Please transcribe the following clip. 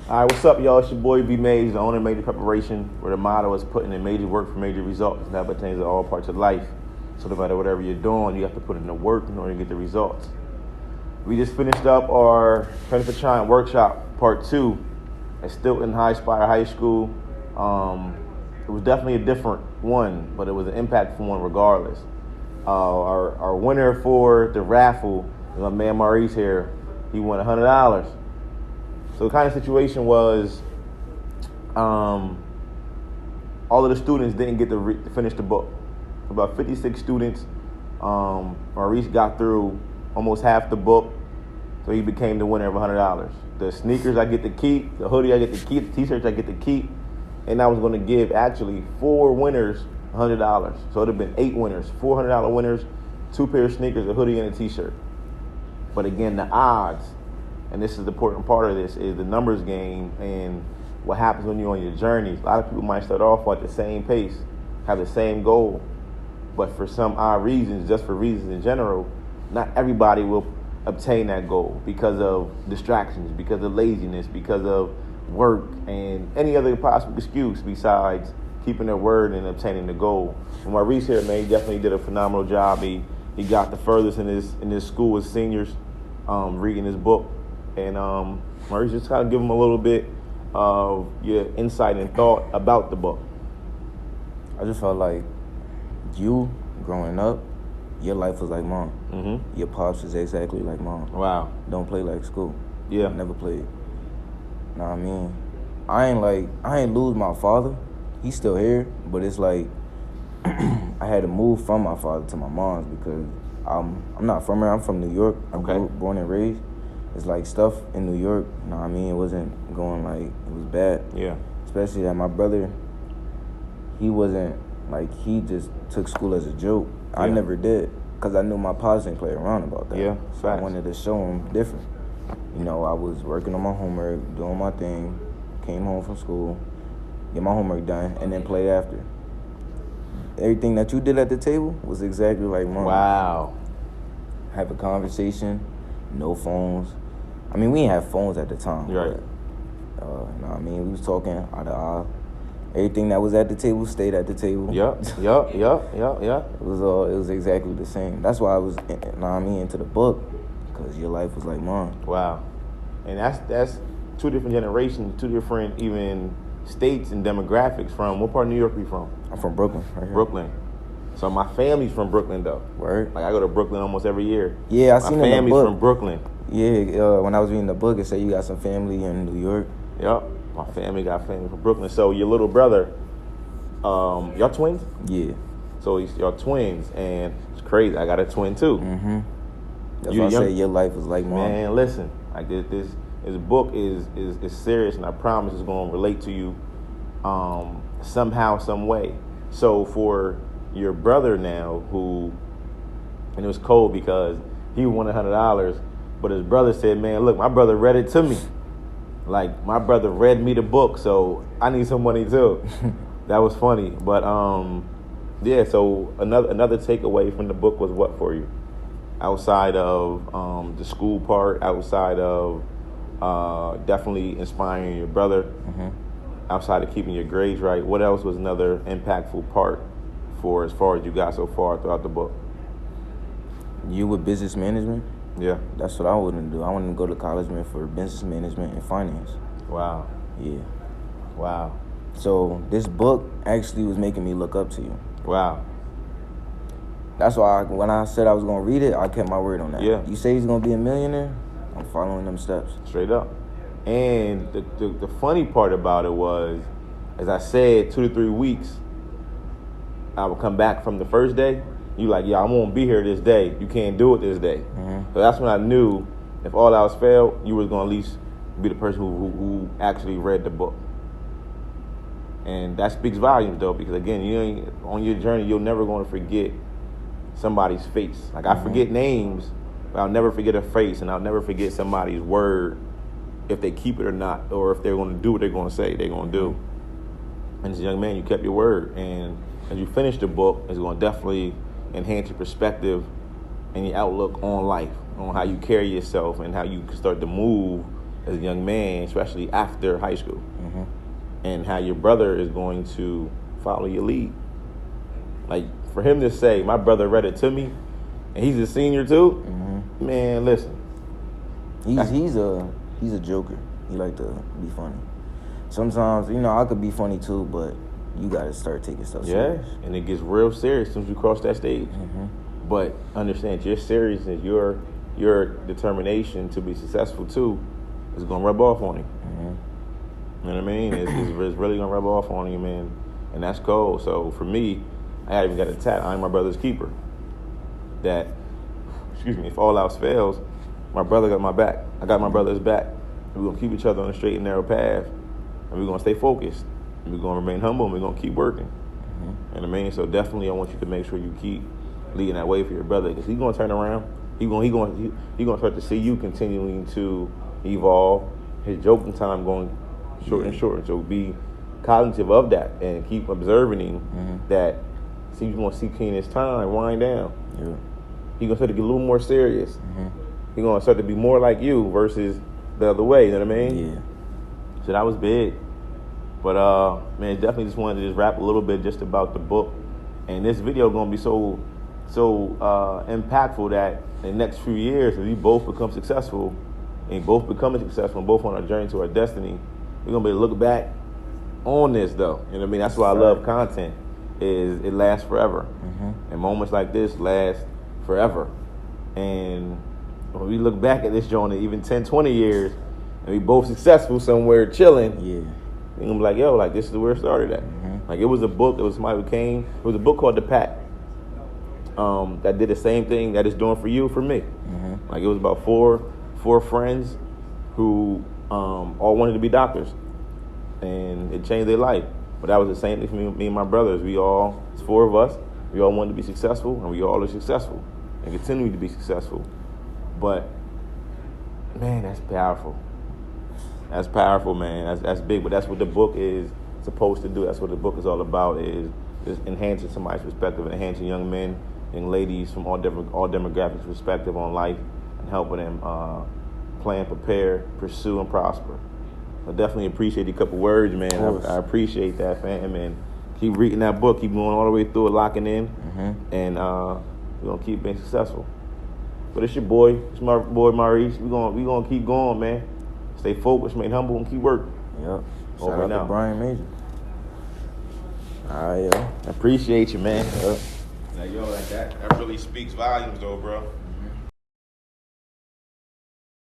All right, what's up, y'all? It's your boy B Mays, the owner of Major Preparation, where the motto is putting in major work for major results. And that pertains to all parts of life. So no matter whatever you're doing, you have to put in the work in order to get the results. We just finished up our Training for Trying workshop, part 2, at Stilton High Spire High School. It was definitely a different one, but it was an impactful one regardless. Our winner for the raffle is my man Maurice here. He won $100. So the kind of situation was, all of the students didn't get to finish the book. About 56 students. Maurice got through almost half the book, so he became the winner of $100. The sneakers I get to keep, the hoodie I get to keep, the t-shirts I get to keep, and I was going to give actually 4 winners $100. So it would have been 8 winners, $400 winners, 2 pair of sneakers, a hoodie, and a t-shirt. But again, the odds. And this is the important part of this, is the numbers game and what happens when you're on your journey. A lot of people might start off at the same pace, have the same goal, but for some odd reasons, just for reasons in general, not everybody will obtain that goal because of distractions, because of laziness, because of work, and any other possible excuse besides keeping their word and obtaining the goal. And Maurice here, man, he definitely did a phenomenal job. He got the furthest in his school with seniors, reading his book. And Maurice, just kind of give him a little bit of your insight and thought about the book. I just felt like you, growing up, your life was like mine. Mm-hmm. Your pops is exactly like mine. Wow. Don't play like school. Yeah. Never played. Know what I mean? I ain't lose my father. He's still here, but it's like I had to move from my father to my mom's because I'm not from here. I'm from New York. I'm born and raised. It's like stuff in New York, you know what I mean? It wasn't going like, it was bad. Yeah. Especially that my brother, he wasn't, like, he just took school as a joke. Yeah. I never did, because I knew my pops didn't play around about that. Yeah, so I wanted to show him different. You know, I was working on my homework, doing my thing, came home from school, get my homework done, and then play after. Everything that you did at the table was exactly like mine. Wow. Have a conversation, no phones. I mean, we didn't have phones at the time. Right. But, you know what I mean? We was talking out of aisle. Everything that was at the table stayed at the table. Yup. It was exactly the same. That's why I was, you know what I mean, into the book, because your life was like mine. Wow. And that's 2 different generations, 2 different even states and demographics. From what part of New York are you from? I'm from Brooklyn, right here. Brooklyn. So my family's from Brooklyn, though. Word. Like, I go to Brooklyn almost every year. Yeah, I seen it in the book. My family's from Brooklyn. Yeah, when I was reading the book, it said you got some family in New York. Yep, my family got family from Brooklyn. So your little brother, y'all twins? Yeah. So y'all twins, and it's crazy. I got a twin too. Mm-hmm. That's why I say your life was like mine. Man, listen, like this book is serious, and I promise it's going to relate to you somehow, some way. So for your brother now, and it was cold because he won $100. But his brother said, man, look, my brother read it to me. Like, my brother read me the book, so I need some money too. That was funny. But, yeah, so another takeaway from the book was what for you? Outside of the school part, outside of definitely inspiring your brother, mm-hmm. outside of keeping your grades right, what else was another impactful part for as far as you got so far throughout the book? You with business management? Yeah. That's what I wouldn't do. I wanted to go to college for business management and finance. Wow. Yeah. Wow. So this book actually was making me look up to you. Wow. That's why when I said I was going to read it, I kept my word on that. Yeah. You say he's going to be a millionaire, I'm following them steps. Straight up. And the funny part about it was, as I said, 2 to 3 weeks, I would come back from the first day. You like, yeah, I won't be here this day. You can't do it this day. Mm-hmm. So that's when I knew if all else failed, you was going to at least be the person who actually read the book. And that speaks volumes, though, because, again, on your journey, you're never going to forget somebody's face. Like, I forget names, but I'll never forget a face, and I'll never forget somebody's word, if they keep it or not, or if they're going to do what they're going to say they're going to do. And as a young man, you kept your word. And as you finish the book, it's going to definitely enhance your perspective and your outlook on life, on how you carry yourself and how you can start to move as a young man, especially after high school, and how your brother is going to follow your lead. Like, for him to say, my brother read it to me, and he's a senior too, man, listen. He's a joker. He like to be funny. Sometimes, I could be funny too, but you got to start taking stuff serious. Yeah, and it gets real serious as soon as you cross that stage. But understand, your seriousness, your determination to be successful too is going to rub off on you. You know what I mean? It's really going to rub off on you, man. And that's cool. So for me, I even got a tat. I'm my brother's keeper. That, if all else fails, my brother got my back. I got my brother's back. And we're going to keep each other on a straight and narrow path. And we're going to stay focused. And we're going to remain humble. And we're going to keep working. You know what I mean? So definitely I want you to make sure you keep leading that way for your brother. Because he's going to turn around. He's going to start to see you continuing to evolve. His joking time going shorter and shorter. So be cognitive of that and keep observing him that you're going to see Keenan's time wind down. He's going to start to get a little more serious. He's going to start to be more like you versus the other way. You know what I mean? Yeah. So that was big. But, man, definitely just wanted to just rap a little bit just about the book. And this video going to be so impactful that in the next few years, if we both become successful and both becoming successful and both on our journey to our destiny, we're going to be able to look back on this, though. You know what I mean? That's why I love content, is it lasts forever. And moments like this last forever. And when we look back at this joint in even 10, 20 years, and we both successful somewhere chilling, we're going to be like, yo, like, this is where it started at. Like, it was a book, it was somebody who came, it was a book called The Pact, that did the same thing that it's doing for you, for me. Like, it was about four friends who all wanted to be doctors, and it changed their life. But that was the same thing for me and my brothers. It's four of us. We all wanted to be successful, and we all are successful and continue to be successful. But, man, that's powerful. That's powerful, man. That's big. But that's what the book is supposed to do. That's what the book is all about, is enhancing somebody's perspective, enhancing young men and ladies from all demographics perspective on life, and helping them plan, prepare, pursue, and prosper. I definitely appreciate a couple words, man. I appreciate that, fam, and keep reading that book. Keep going all the way through it, locking in, and we're gonna keep being successful. But it's your boy. It's my boy Maurice. We gonna keep going, man. Stay focused, remain humble, and keep working. Yep. Over Shout out to Brian Major. All right, yo. I appreciate you, man. Like, yo, like that really speaks volumes, though, bro.